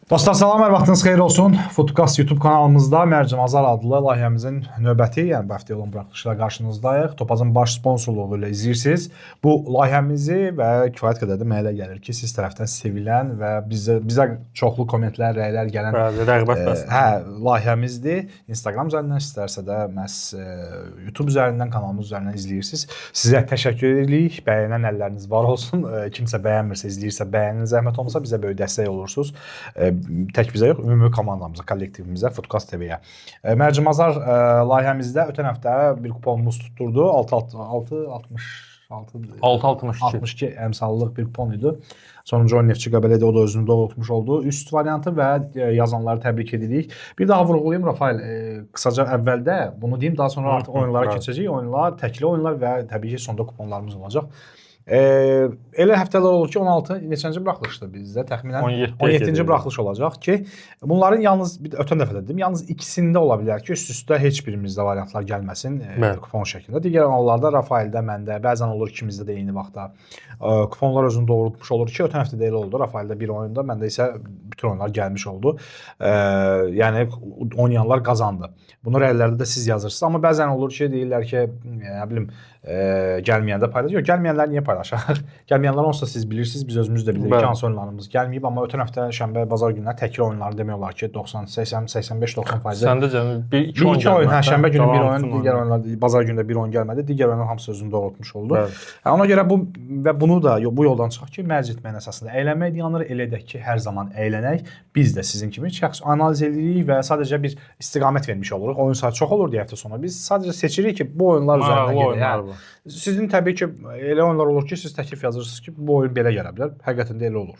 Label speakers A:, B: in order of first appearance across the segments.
A: Dostlar salam, hər vaxtınız xeyir olsun. Foodcast YouTube kanalımızda Mərcim Azar adlı layihəmizin növbəti, yəni bu həftə olan buraxılışla qarşınızdayıq. Topazın baş sponsorluğu ilə izləyirsiniz. Bu layihəmizi və kifayət qədər də mənə elə gəlir ki, siz tərəfdən sevilən və bizə çoxlu kommentlər, rəylər gələn
B: rəğbət bəsləyən
A: layihəmizdir. Instagram üzərindən istərsə də məhz YouTube üzərindən, kanalımız üzərindən izləyirsiniz. Sizə təşəkkür edirik. Bəyənən əlləriniz var olsun. Kimsə bəyənmirsə, izləyirsə, bəyənin zəhmət olmasa bizə böyük dəstək olursunuz. Tək bizə yox, ümumi komandamıza, kollektivimizə, Foodcast TV-yə. Mərcim Azar layihəmizdə ötən həftə bir kuponumuz tutturdu. 6.62 əmsallıq bir kupon idi. Sonuncu oyun Neftçi Qəbələdə o da özünü doğrultmuş oldu. Üst variantı və yazanları təbrik edirik. Bir daha vurğulayım Rafael, qısaca əvvəldə bunu deyim, daha sonra artıq oyunlara keçəcəyik. Oyunlar, təkli oyunlar və təbii ki sonda kuponlarımız olacaq. Elə həftələr olur ki 16 neçənci buraxılışdır bizdə təxminən 17-ci buraxılış olacaq ki bunların yalnız ötən dəfə də dedim, yalnız ikisində ola bilər ki üst-üstə heç birimizdə variantlar gəlməsin kupon şəklində. Digər hallarda Rafaeldə, məndə, bəzən olur ikimizdə də eyni vaxtda kuponlar özünü doğrultmuş olur ki ötən həftə də elə oldu. Rafaeldə bir oyunda, məndə isə bütün oyunlar gəlmiş oldu. Yəni oynayanlar qazandı. Bunu rəylərdə də siz yazırsınız, amma bəzən olur ki deyirlər ki, nə bilim gəlməyəndə paylaş. Yox, gəlməyənlər niyə paylaşaq? Gəlməyənlər olsa siz bilirsiniz, biz özümüz də bilirik ki, hansı oyunlarımız gəlməyib, amma ötən həftə şənbə, bazar günləri təkli oyunları demək olar ki 90, 80, 85-90%.
B: Səndə cəmi iki
A: oyun, şənbə günü bir oyun, digər oyunlar, bazar günü bir oyun gəlmədi, digər oyunlar hamısı özünü doğrultmuş oldu. Ona görə bunu da bu yoldan çıxaq ki, mərc etməyin əsasında əylənmək dayanır, elə edək ki, hər zaman əylənək. Biz də sizin kimi şəxs analiz edirik və sadəcə bir istiqamət vermiş oluruq. Oyun sayı çox olur deyə həftə sonu. Biz sadəcə seçirik ki, bu oyunlar üzərindən gedək. Sizin təbii ki, elə oyunlar olur ki, siz təklif yazırsınız ki, bu oyun belə gələ bilər. Həqiqətən də elə olur.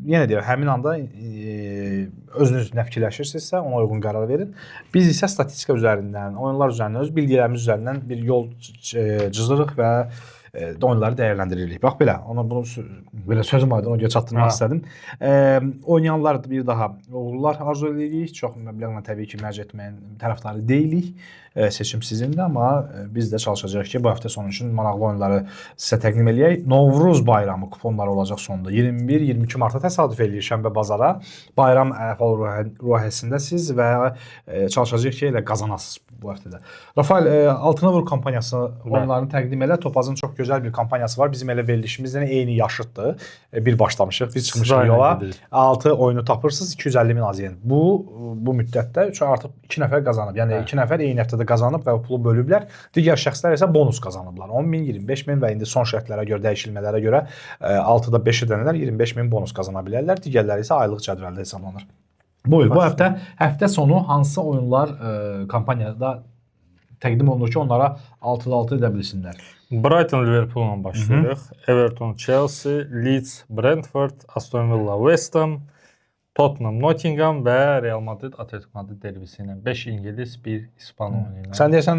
A: Yenə deyirəm, həmin anda özünüz nə fikirləşirsinizsə, ona uyğun qərar verin. Biz isə statistika üzərindən, oyunlar üzərindən, öz bildiklərimiz üzərindən bir yol cızırıq və oyunları dəyərləndiririk. Bax belə, belə sözüm aydın o görə çatdırmaq istədim. Oynayanlar bir daha uğurlar arzu edirik. Çox məbləğlə təbii ki, mərc etməyin tərəfdarı deyilik. Seçim sizindir, amma biz də çalışacağıq ki, bu həftə sonu üçün maraqlı oyunları sizə təqdim eləyək. Novruz bayramı kuponları olacaq sonunda. 21-22 martda təsadüf eləyir şənbə bazara. Bayram ruhiyyəsindəsiz və çalışacağıq ki, elə qazanasınız bu həftədə. Rafael, Altına Vur kampaniyası oyunlarını təqdim elə. Topazın çox gözəl bir kampaniyası var. Bizim elə verilişimizlə eyni yaşıddır. Bir başlamışıq, biz çıxmışıq yola. 6 oyunu tapırsınız, 250 min azyen. Bu müddətdə artıq 2 nəfər qazanıb. Yəni 2 nəfər eyni həftədə qazanıb və pulu bölüblər. Digər şəxslər isə bonus qazanıblar. 10 min, 25 min və indi son şərtlərə görə, dəyişilmələrə görə 6-da 5 edənlər 25 min bonus qazana bilərlər. Digərləri isə aylıq cədvəldə hesablanır. Bu həftə sonu hansı oyunlar kampaniyada təqdim olunur ki, onlara 6-6 edə bilsinlər?
B: Brighton Liverpool'la başlayırıq. Everton Chelsea, Leeds Brentford, Aston Villa West Ham, Tottenham Nottingham və Real Madrid Atletico Madrid derbisi ilə 5 İngilis, 1 İspan oyunu ilə.
A: Sən deyəsən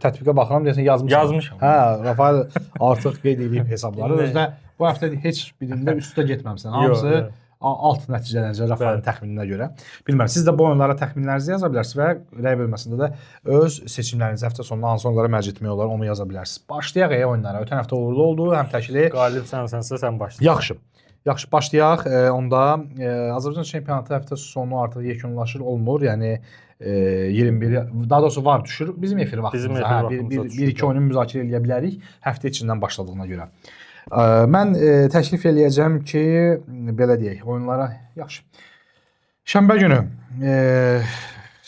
A: tətbiqə baxıram, deyəsən
B: yazmışam.
A: Hə, Rafael artıq qeyd edib hesabları. Özdə bu həftə heç birində üstə getməmsən. Hamısı alt nəticələrəcə Rafaelin təxmininə görə. Bilmirəm, siz də bu oyunlara təxminlərinizi yaza bilərsiniz və rəy bölməsində də öz seçimlərinizi həftə sonunda hansı oyunlara mərc etmək olar, onu yaza bilərsiniz. Başlayaq oyunlara. Ötən həftə uğurlu oldu, həm təkli.
B: Qalib sənsə sən başla.
A: Yaxşı, başlayaq. Onda Azərbaycan çempionatı həftə sonu artıq yekunlaşır, olmur. Yəni 21, daha doğrusu var düşür. Bizim efir vaxtımızda. Bir-iki oyunu müzakirə edə bilərik həftə içindən başladığına görə. Mən təklif eləyəcəm ki, belə deyək, oyunlara yaxşı. Şənbə günü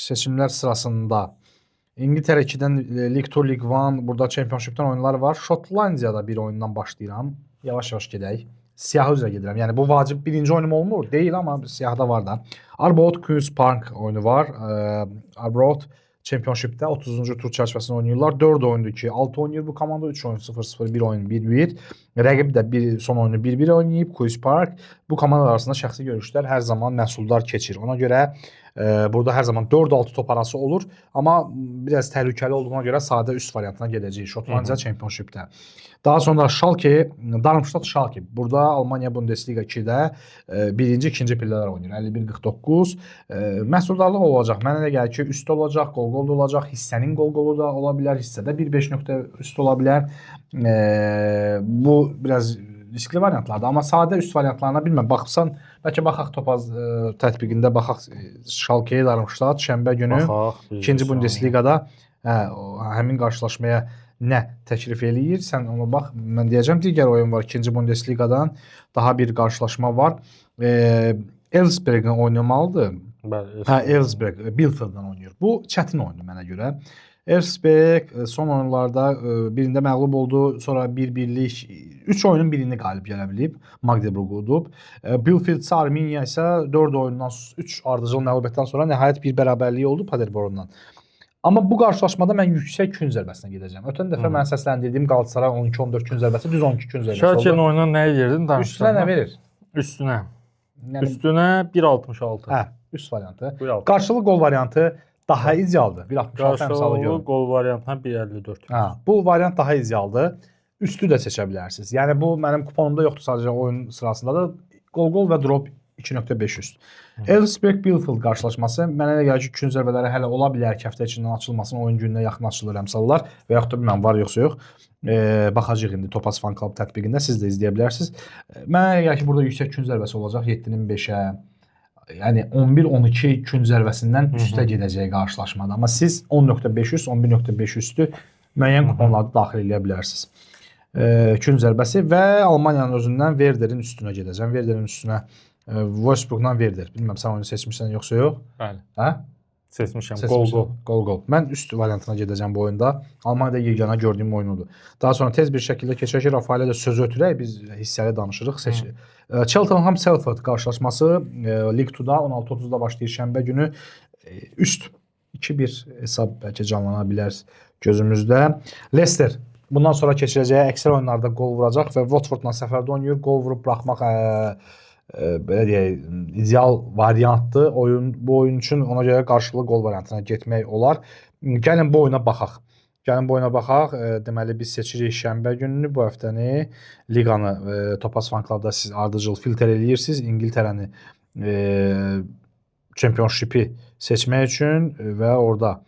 A: seçimlər sırasında İngiltərə 2-dən League 2, League 1, burada Championship-dən oyunlar var. Şotlandiyada bir oyundan başlayıram. Yavaş-yavaş gedək. Siyahı üzrə gedirəm. Yəni bu vacib birinci oyunum olmur, deyil, amma siyahıda var da. Arbroath Queen's Park oyunu var. Arbroath Championship-də 30-cu tur çərçivəsində oynayırlar. 4 oyundur ki, 6 oynayır bu komanda, 3 oyun 0-0, 1 oyun 1-1. Rəqib də son oyunu 1-1 oynayıb Queen's Park. Bu komanda arasında şəxsi görüşlər hər zaman məhsuldar keçir. Ona görə burada hər zaman 4-6 top arası olur, amma biraz təhlükəli olduğuna görə sadə üst variantına gedəcəyik Şotlandiya Championship-də. Daha sonra Schalke, Darmstadt Schalke. Burada Almanya Bundesliga 2-də birinci, ikinci pillələr oynayır. 51-49. Məhsuldarlıq olacaq. Mənə elə gəlir ki, üstü olacaq, qol-qol da olacaq. Hissənin qol-qolu da ola bilər. Hissədə 1-5 nöqtə üst ola bilər. Bu biraz riskli variantlardır. Amma sadə üst variantlarına bilmirəm. Baxsan, bəlkə baxaq Topaz tətbiqində baxaq Schalke-yə darmışlar şənbə günü.
B: Baxaq.
A: İkinci Bundesliqada həmin qarşılaşmaya nə təklif eləyir? Sən ona bax. Mən deyəcəm digər oyun var. İkinci Bundesliqadan daha bir qarşılaşma var. Elfsberg'lə oynamalıdır.
B: Bəli.
A: Elfsberg Bielefield'dan oynayır. Bu çətin oyundur mənə görə. Elfsberg son oyunlarda birində məğlub oldu, sonra 1-1lik 3 oyunun birini qalib gələ bilib, Magdeburg udub. Bielefeld Arminia isə 4 oyundan 3 ardıcıl məğlubiyyətdən sonra nəhayət bir bərabərliyi oldu Paderborndan. Amma bu qarşılaşmada mən yüksək gün zərbəsinə gedəcəm. Ötən dəfə mən səsləndirdiyim Galatasaray 12-14 gün zərbəsi düz 12 gün zərbəsi oldu.
B: Şalke'nin oyununa nəyə verdin?
A: Üstünə nə verir?
B: Üstünə.
A: Yəni,
B: Üstünə 1.66.
A: Hə, üst variantı.
B: 1.66.
A: Qarşılıq gol variantı daha idealdır. 1.66 əmsalı görün.
B: Gol variantına 1.54.
A: Hə, bu variant daha idealdır. Üstü də seçə bilərsiniz. Yəni bu mənim kuponumda yoxdur, sadəcə oyun sırasında da gol və drop 2.5 üst. Elfsberg Bielefeld qarşılaşması mənə elə gəlir ki, gün zərbələri hələ ola bilər ki, həftə içindən açılmasın, oyun gününə yaxın açılır əmsallar və yaxud da bilmirəm var yoxsa yox. Baxacağıq indi Topaz Fan Club tətbiqində siz də izləyə bilərsiniz. Mənə elə gəlir ki, burada yüksək gün zərbəsi olacaq 7-nin 5-ə. Yəni 11-12 gün zərbəsindən üstə gedəcək qarşılaşmada. Amma siz 10.5 üst, 11.5 üstü müəyyən kuponlarda daxil edə bilərsiniz. Gün zərbəsi və Almaniyanın özündən Werder'in üstünə gedəcəm. Werder'in üstünə Wolfsburgdan Werder. Bilmirəm sən onu seçmirsən yoxsa yox?
B: Bəli.
A: Hə?
B: Seçmişəm.
A: Gol. Mən üst variantına gedəcəm bu oyunda. Almaniyada yeganə gördüyüm oyunudur. Daha sonra tez bir şəkildə keçək ki, Rafaelə də söz ötürək, biz hissəli danışırıq. Cheltenham Salford qarşılaşması Lig 2-da 16:30-da başlayır şənbə günü. Üst 2-1 hesab bəlkə canlana bilər gözümüzdə. Leicester bundan sonra keçirəcəyi əksər oyunlarda gol vuracaq və Watfordla səfərdə oynayır. Gol vurub buraxmaq belə deyək, ideal variantdır. Bu oyun üçün ona görə qarşılıq gol variantına getmək olar. Gəlin bu oyuna baxaq. Deməli biz seçirik şənbə gününü, bu həftəni liqanı Topaz Fan Club'da siz ardıcıl filtr eləyirsiniz. İngiltərəni Championship-i seçmək üçün və orada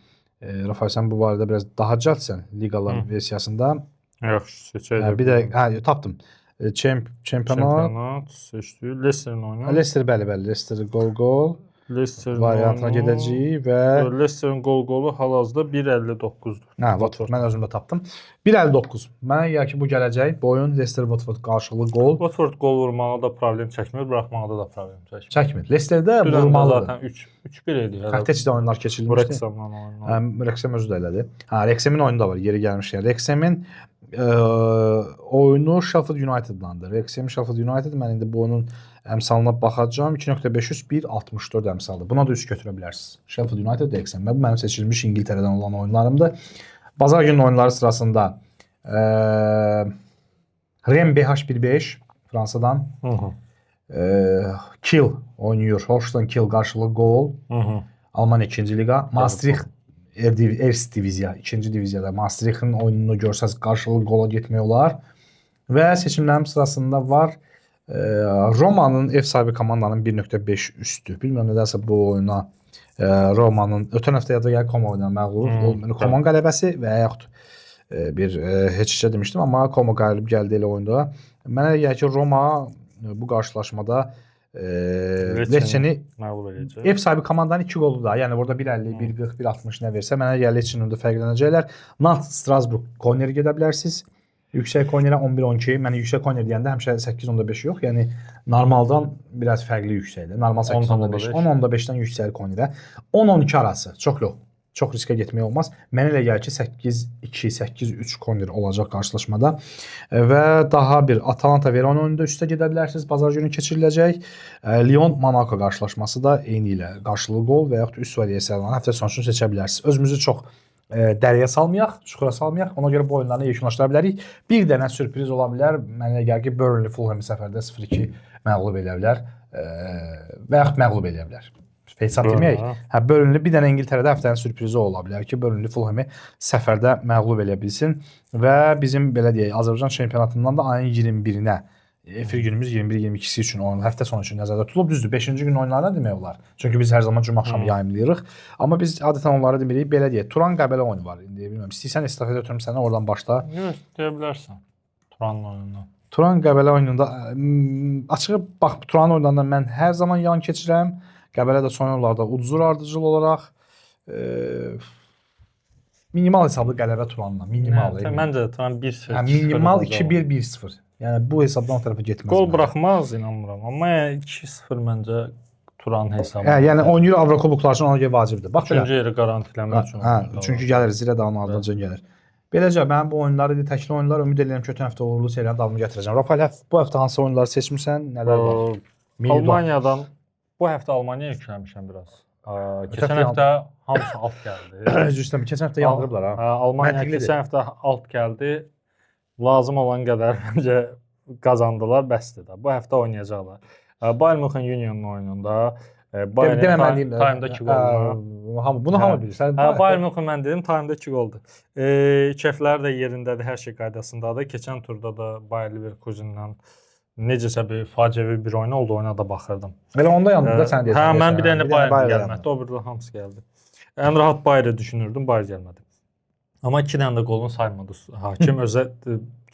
A: Rafael sən bu barədə biraz daha cəldsən liqalar versiyasında.
B: Yaxşı, seçəcəm.
A: Bir də tapdım. Çempionat
B: seçdik. Leicester'in oyunu.
A: Leicester bəli, Leicester gol.
B: Leicester
A: variantına gedəcəyik və
B: Leicester'in golu hal-hazırda 1.59-dur.
A: Hə, Watford mən özüm də tapdım. 1.59. Mənə gəlir ki, bu gələcək. Bu oyun Leicester Watford qarşılığı gol.
B: Watford gol vurmağa da problem çəkmir, buraxmağa da problem
A: çəkmir. Leicesterdə vurmalıdır.
B: Zaten 3-1 idi.
A: Təkcə oyunlar keçirilmişdi.
B: Wrexham'la oynadı.
A: Wrexham özü də elədi. Hə, Wrexham'in oyunu da var. Yeri gəlmişkən. Wrexham'in oyunu Sheffield United-landır. Wrexham Sheffield United mən indi bu oyunun əmsalına baxacağam. 2.5 1.64 əmsaldır. Buna da üst götürə bilərsiniz. Sheffield United Wrexham. Bu mənim seçilmiş İngiltərədən olan oyunlarımdır. Bazar günü oyunları sırasında Rennes BH15 Fransadan Kiel oynayır. Holstein Kiel qarşılığı gol. Almanya 2-ci liqa. Maastricht Erste Divisiya 2-ci diviziyada Maastrichtin oyununu görsəz qarşılığı gola getmək olar. Və seçimlərim sırasında var Romanın ev sahibi komandanın 1.5 üstü. Bilmirəm nədənsə bu oyuna Romanın ötən həftə yada gəlir Como oyuna məğlub. Coman qələbəsi və yaxud bir heç demişdim, amma Como qalib gəldi elə oyunda. Mənə gəlir ki, Roma bu qarşılaşmada Lecce-ni
B: məğlub edəcək.
A: Ev sahibi komandanın 2 qolu da. Yəni burada 1.50, 1.40, 1.60 nə versə, mənə gəlir Lecce-nin də fərqlənəcəklər. Nantes, Strasbourg korner gedə bilərsiniz. Yüksək kornerə 11-12. Mən yüksək korner deyəndə həmişə 8-15 yox. Yəni normaldan biraz fərqli yüksəkdir. Normal 8-15, 10-15-dən yüksək kornerə. 10-12 arası. Çox yox. Çox riskə getmək olmaz. Mənə elə gəlir ki, 8-2, 8-3 korner olacaq qarşılaşmada. Və daha bir Atalanta Verona oyununda üstə gedə bilərsiniz. Bazar günü keçiriləcək. Lyon Monaco qarşılaşması da eyni ilə qarşılığı gol və yaxud üst variasiyalarını həftə sonu üçün seçə bilərsiniz. Özümüzü çox dəriyə salmayaq, çuxura salmayaq. Ona görə bu oyunlarını yekunlaşdıra bilərik. Bir dənə sürpriz ola bilər. Mənə elə gəlir ki, Burnley Fulham səfərdə 0-2 məğlub edə bilər və yaxud məğlub edə bilər. Feysat deməyək. Hə, Burnley bir dənə İngiltərədə həftənin sürprizi ola bilər ki, Burnley Fulhamı səfərdə məğlub edə bilsin və bizim belə deyək, Azərbaycan çempionatından da ayın 21-nə efir günümüz 21-22-si üçün oyun həftə sonu üçün nəzərdə tutulub. Düzdür, 5-ci gün oyunlarına demək olar. Çünki biz hər zaman cümə axşamı yayımlayırıq. Amma biz adətən onları demirik, belə deyək. Turan Qəbələ oyunu var. İndi bilmirəm, istəyirsən estafet ötürüm sənə, oradan başla.
B: Yox, deyə bilərsən. Turanın oyunundan.
A: Turan Qəbələ oyununda açığı bax Turan oyunlarında mən hər zaman yan keçirəm. Qəbələ də son illərdə udzur ardıcıl olaraq minimal hesablı qələbə Turanla. Minimal.
B: Məncə Turan 1-0.
A: Minimal 2-1 1-0. Yəni bu hesabdan o tərəfə getməz.
B: Gol buraxmaz inanmıram, amma 2-0 məncə Turan hesabı.
A: Yəni oynayır Avrokuboklar üçün ona görə vacibdir. Bax belə.
B: Üçüncü yeri garantiləmək üçün.
A: Çünki gəlir Zirə dağının ardınca gəlir. Beləcə mənim bu oyunlar idi, təkli oyunlar. Ümid edirəm ki, ötən həftə uğurlu seriyanın davamını gətirəcəm. Rafael, bu həftə hansı oyunları seçmisən? Nələr var?
B: Almaniyadan bu həftə Almaniyaya yükləmişəm biraz. Keçən həftə hamısı alt gəldi.
A: Düzdür, keçən həftə yandırıblar ha.
B: Almaniya keçən həftə alt gəldi. Lazım olan qədər məncə qazandılar, bəsdir də. Bu həftə oynayacaqlar. Bayern München Union'un oyununda Bayern time'da 2 qol.
A: Bunu hamı bilir.
B: Bayern München mən dedim, time'da 2 qoldur. Keyfləri də yerindədir, hər şey qaydasındadır. Keçən turda da Bayer Leverkusen'la necəsə bir faciəvi bir oyun oldu, oyuna da baxırdım.
A: Elə onda yandı da sən deyirsən.
B: Mən bir dənə Bayern gəlmədi, o birdə hamısı gəldi. Ən rahat Bayer'i düşünürdüm, Bayer gəlmədi. Amma 2 dənə də qolunu saymadı hakim. Özə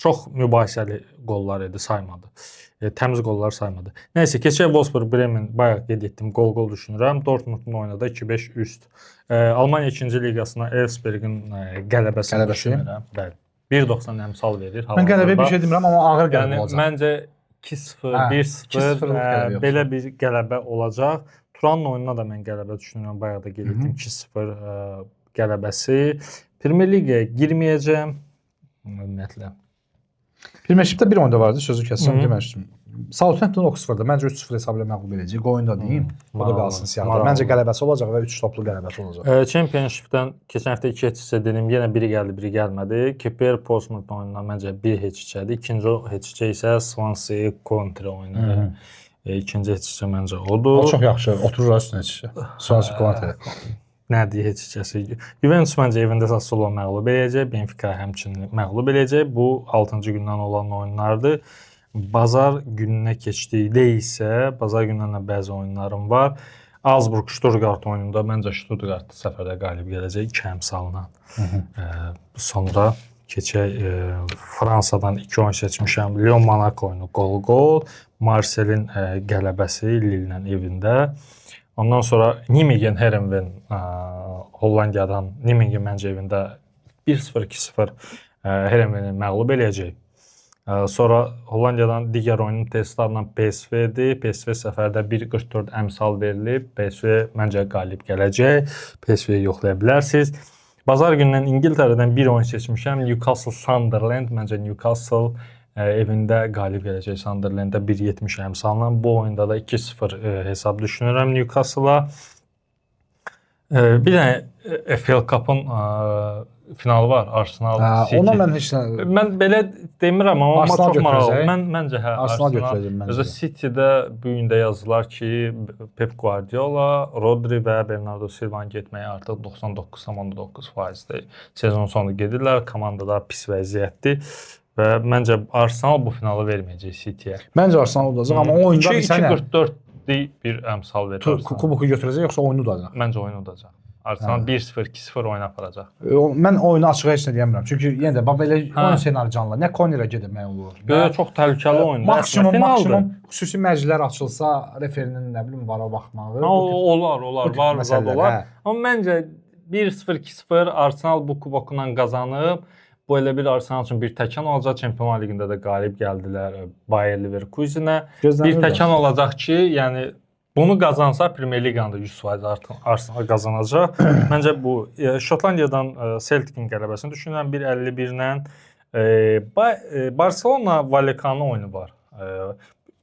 B: çox mübahisəli qollar idi, saymadı. Təmiz qollar saymadı. Nəysə, keçək Wolfsburg Bremen bayaq qeyd etdim, qol düşünürəm. Dortmundun oynadı 2-5 üst. Almaniya 2-ci liqasına Elfsbergin qələbəsini düşünürəm. Bəli. 1.90 əmsal verir.
A: Mən qələbəyə bir şey demirəm, amma ağır qələbə olacaq.
B: Məncə 2-0, 1-0 belə bir qələbə olacaq. Turanın oyununa da mən qələbə düşünürəm. Bayaq da qeyd etdim 2-0 qələbəsi. Premier Liqaya girməyəcəm ümumiyyətlə.
A: Premiershipdə bir oyunda vardı, sözü kəsəm deməmişdim. Southampton Oxfordda məncə 3-0 hesab ilə məğlub edəcək. Oyunda deyim. O da qalsın siyahıda. Məncə qələbəsi olacaq və 3 toplu qələbəsi olacaq.
B: Championshipdən keçən həftə 2 heç dedim, yenə biri gəldi, biri gəlmədi. Keper Portsmouth oyununa məncə 1 heç-2-dir. İkinci heç-2 isə Swansea Coventry oyunu. İkinci heç-2 məncə odur.
A: O çox yaxşı, oturur üstünə heç-2. Swansea Coventry.
B: Nədir heç-kəsi? Juventus məncə evində Sassuolo məğlub edəcək, Benfica həmçinin məğlub edəcək. Bu 6-cı gündən olan oyunlardır. Bazar gününə keçdikdə isə bazar günlərində bəzi oyunlarım var. Augsburg Stuttgart oyununda məncə Stuttgart səfərdə qalib gələcək 2 əmsalına. Sonra keçək Fransadan 2 oyun seçmişəm. Lyon Monaco oyunu qol-qol, Marseille'in qələbəsi Lille-lə evində. Ondan sonra Nijmegen Heerenveen Hollandiyadan Nijmegen məncə evində 1-0 2-0 Heerenveeni məğlub eləyəcək. Sonra Hollandiyadan digər oyunun testlarla PSV-dir. PSV səfərdə 1.44 əmsal verilib. PSV məncə qalib gələcək. PSV-yi yoxlaya bilərsiniz. Bazar günündən İngiltərədən bir oyun seçmişəm. Newcastle Sunderland. Məncə Newcastle evində qalib gələcək Sunderlanddə 1.70 əmsalla. Bu oyunda da 2-0 hesab düşünürəm Newcastle-a. Bir dənə FL Cup-ın finalı var, Arsenal City.
A: Ona mən heç nə...
B: Mən belə demirəm, amma çox maraqlı. Məncə
A: Arsenal götürəcəm məncə.
B: Özə City-də bu gün də yazdılar ki, Pep Guardiola, Rodri və Bernardo Silva-nın getməyi artıq 99.9%-dir. Sezon sonu gedirlər, komandada pis vəziyyətdir. Və məncə Arsenal bu finalı verməyəcək City-yə.
A: Məncə Arsenal udacaq, amma o oyunda
B: 2.44-lik bir əmsal verir.
A: Kuboku götürəcək, yoxsa oyunu udacaq?
B: Məncə oyunu udacaq. Arsenal 1-0, 2-0 oyun aparacaq.
A: Mən oyunu açıq heç nə deyəmirəm. Çünki yenə də belə oyun ssenari canlı. Nə Connerə gedəmək olur.
B: Çox təhlükəli oyundur.
A: Maksimum xüsusi məclislər açılsa, referinin nə bilim vara baxmağı.
B: Olar, var olar. Amma məncə 1-0, 2-0 Arsenal bu kubokla qazanıb. Bu elə bir Arsenal üçün bir təkan olacaq. Çempionlar Liqində də qalib gəldilər Bayer Leverkusenə. Bir təkan olacaq ki, yəni bunu qazansa Premier Liqanı da 100% artıq Arsenal qazanacaq. Məncə bu Şotlandiyadan Celtic'in qələbəsini düşünürəm 1-51-lə. Barcelona Vallecano oyunu var.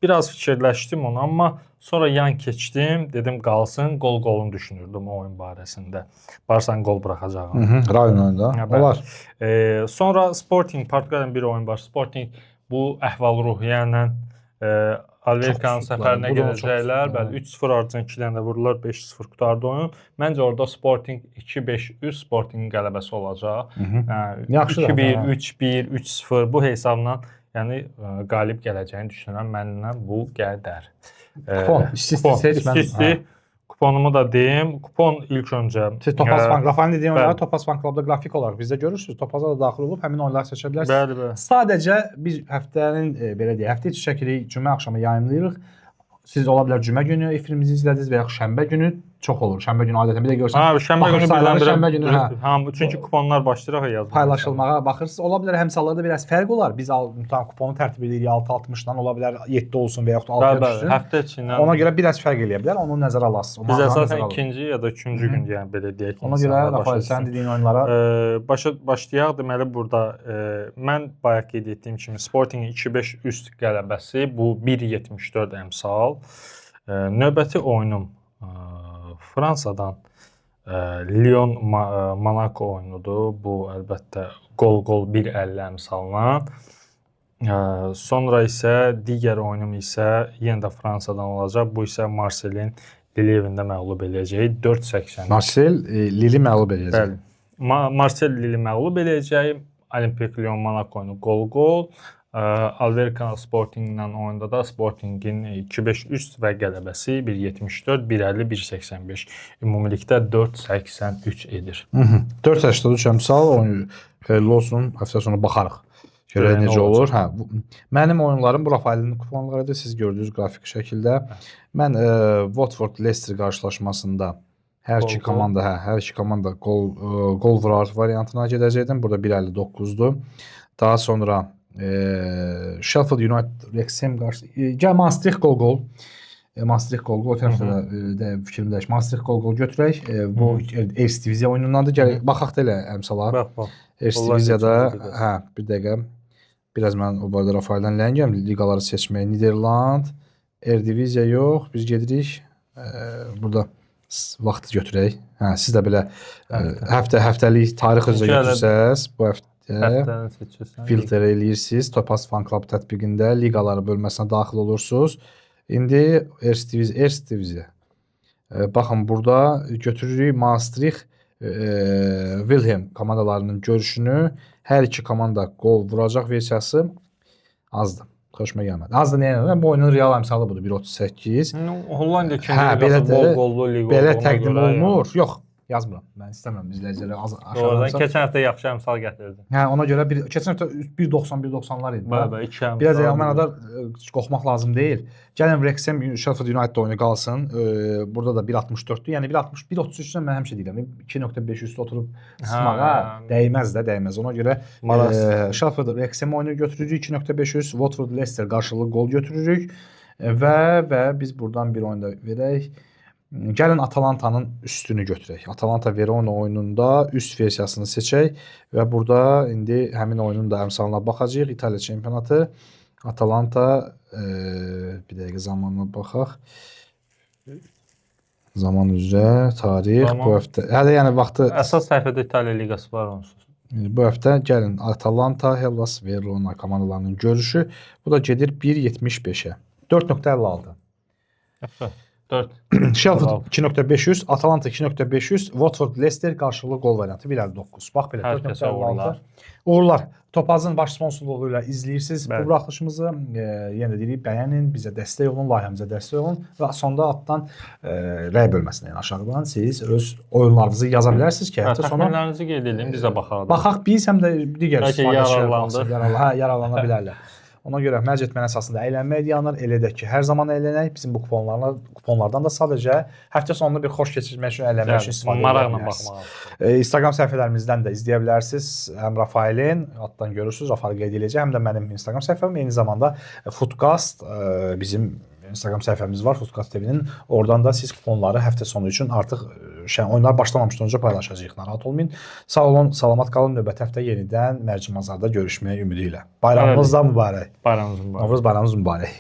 B: Biraz fikirləşdim onu, amma sonra yan keçdim, dedim qalsın, qol-qolunu düşünürdüm o oyun barəsində. Barsanın qol buraxacağını.
A: Rayon oyunda. Olar.
B: Sonra Sporting, Portugaliyada bir oyun var. Sporting bu əhval-ruhiyyə ilə Alverkanın səfərinə gedəcəklər. Bəli, 3-0 ardınca 2 dənə də vururlar, 5-0 qutardı oyun. Məncə orada Sporting 2-5 üst Sportingin qələbəsi olacaq. 2-1, 3-1, 3-0 bu hesabla yəni qalib gələcəyini düşünürəm. Mənimlə bu qədər.
A: İsti
B: kuponumu da deyim. Kupon ilk öncə
A: Siz Topaz Fan Rafaelin dediyi oyunları
B: bəli.
A: Topaz Fan Club'da qrafik olaraq bizdə görürsünüz. Topaza da daxil olub həmin oyunları seçə bilərsiniz.
B: Bəli, bəli.
A: Sadəcə biz həftənin belə deyək, həftə içi çəkirik, cümə axşamı yayımlayırıq. Siz ola bilər cümə günü efirimizi izlədiniz və ya şənbə günü çox olur. Şənbə günü adətən bir də görsən.
B: Ha, şənbə günü
A: şənbə günü
B: çünki kuponlar başlayır yazılır.
A: Paylaşılmağa baxırsınız. Ola bilər həmsallarda biraz fərq olar. Biz kuponu tərtib edirik 6.60-dan, ola bilər 7 olsun və yaxud 6-ya düşsün.
B: Həftə içindən.
A: Ona görə biraz fərq eləyə bilər. Onu nəzərə alasınız.
B: Biz əsasən ikinci ya da üçüncü gün yəni belə deyək.
A: Ona görə Rafael sən dediyin oyunlara
B: başlayaq. Deməli burada mən bayaq qeyd etdiyim kimi Sportingin 2-5 üst qələbəsi bu 1.74 əmsal. Növbəti oyunum Fransadan Lyon Monaco oyunudur. Bu əlbəttə gol 1.50 əmsalına. Sonra isə digər oyunum isə yenə də Fransadan olacaq. Bu isə Marseille'in Lille evində məğlub eləyəcəyi 4.80.
A: Marseille Lille məğlub eləyəcək.
B: Bəli. Marseille Lille məğlub eləyəcəyi Olympique Lyon Monaco oyunu gol. Alverca Sportinglə oyunda da Sportingin 2-5 üst və qələbəsi 1.74, 1.50, 1.85. Ümumilikdə 4.83 edir.
A: 4.83 əmsal oyun xeyirli olsun. Həftə sonu baxarıq. Görək necə olur. Hə, mənim oyunlarım bu Rafaelin kuponlarıdır. Siz gördüyünüz qrafik şəkildə. Mən Watford Leicester qarşılaşmasında hər iki komanda gol vurar variantına gedəcəkdim. Burada 1.59-dur. Daha sonra Sheffield United Wrexham qarşı Maastricht gol. Maastricht gol o tərəfdə də fikrim dəyişir. Maastricht gol götürək. Bu Erste Diviziya oyunundandır. Gəlin baxaq da elə əmsala.
B: Bax.
A: Erste Diviziyada bir dəqiqə biraz mən o barədə Rafaeldən ləngəm liqaları seçməyə. Niderland, Erediviziya yox. Biz gedirik burada vaxtı götürək. Siz də belə həftəlik tarix özünüzə götürsəz, bu həftəni seçirsən. Filtr eləyirsiniz. Topaz Fan Club tətbiqində liqaları bölməsinə daxil olursunuz. İndi Erste Diviziya. Baxın burada götürürük Maastricht Wilhelm komandalarının görüşünü. Hər iki komanda gol vuracaq versiyası azdır. Xoşuma gəlmədi. Azdır nəyə? Bu oyunun real əmsalı budur 1.38.
B: Hollandiya kimi bol-gollu liqa.
A: Belə təqdim olunur. Yox. Yazmıram. Mən istəmirəm izləyicilərə aşağıda.
B: Oradan keçən həftə yaxşı əmsal gətirdim.
A: Ona görə keçən həftə 1.90-1.90'lar idi.
B: Bəli, 2 əmsal.
A: Biraz Mənada qorxmaq lazım deyil. Gəlin Wrexham Sheffield United oyunu qalsın. Burada da 1.64-dür. Yəni 1.33-dən mən həmişə deyirəm 2.5 üstə oturub sıxmağa dəyməz. Ona görə Sheffield Wrexham oyunu götürürük 2.5 üst. Watford Leicester qarşılıqlı gol götürürük və biz buradan bir oyunda verək. Gəlin Atalantanın üstünü götürək. Atalanta Verona oyununda üst versiyasını seçək və burada indi həmin oyunun da əmsalına baxacağıq. İtaliya çempionatı. Atalanta bir dəqiqə zamanına baxaq. Zaman üzrə, tarix, bu həftə. Yəni vaxtı
B: əsas səhifədə İtaliya liqası var onsuz.
A: Bu həftə gəlin Atalanta, Hellas, Verona komandalarının görüşü. Bu da gedir 1.75-ə. 4.56. Sheffield 2.500, Atalanta 2.500, Watford Leicester qarşılıqlı gol variantı 1.59. Bax belə 4.56. Uğurlar. Topazın baş sponsorluğu ilə izləyirsiniz bu buraxılışımızı. Yenə də deyirik, bəyənin, bizə dəstək olun, layihəmizə dəstək olun və sonda altdan rəy bölməsinə aşağıdan siz öz oyunlarınızı yaza bilərsiniz ki, həftə sonu
B: təxminlərinizi qeyd edin, biz də baxarıq.
A: Baxaq biz həm də digər
B: istifadəçilər
A: yararlana bilərlər. Ona görə mərc etmənin əsasında əylənmək dayanır. Elə də ki, hər zaman əylənək. Bizim bu kuponlardan da sadəcə həftə sonunu bir xoş keçirmək üçün əylənmək üçün istifadə
B: maraqla baxmaq.
A: Instagram səhifələrimizdən də izləyə bilərsiniz. Həm Rafaelin, altdan görürsünüz, Rafael qeyd edəcək, həm də mənim Instagram səhifəm. Eyni zamanda Foodcast bizim Instagram səhifəmiz var, Foodcast TV-nin. Oradan da siz kuponları həftə sonu üçün artıq oyunlar başlamamışdan öncə paylaşacağıq. Narahat olmayın. Sağ olun, salamat qalın. Növbəti həftə yenidən Mərci Mazarda görüşməyə ümidi ilə. Bayramınız da mübarək.
B: Bayramınız mübarək.
A: Novruz bayramınız mübarək.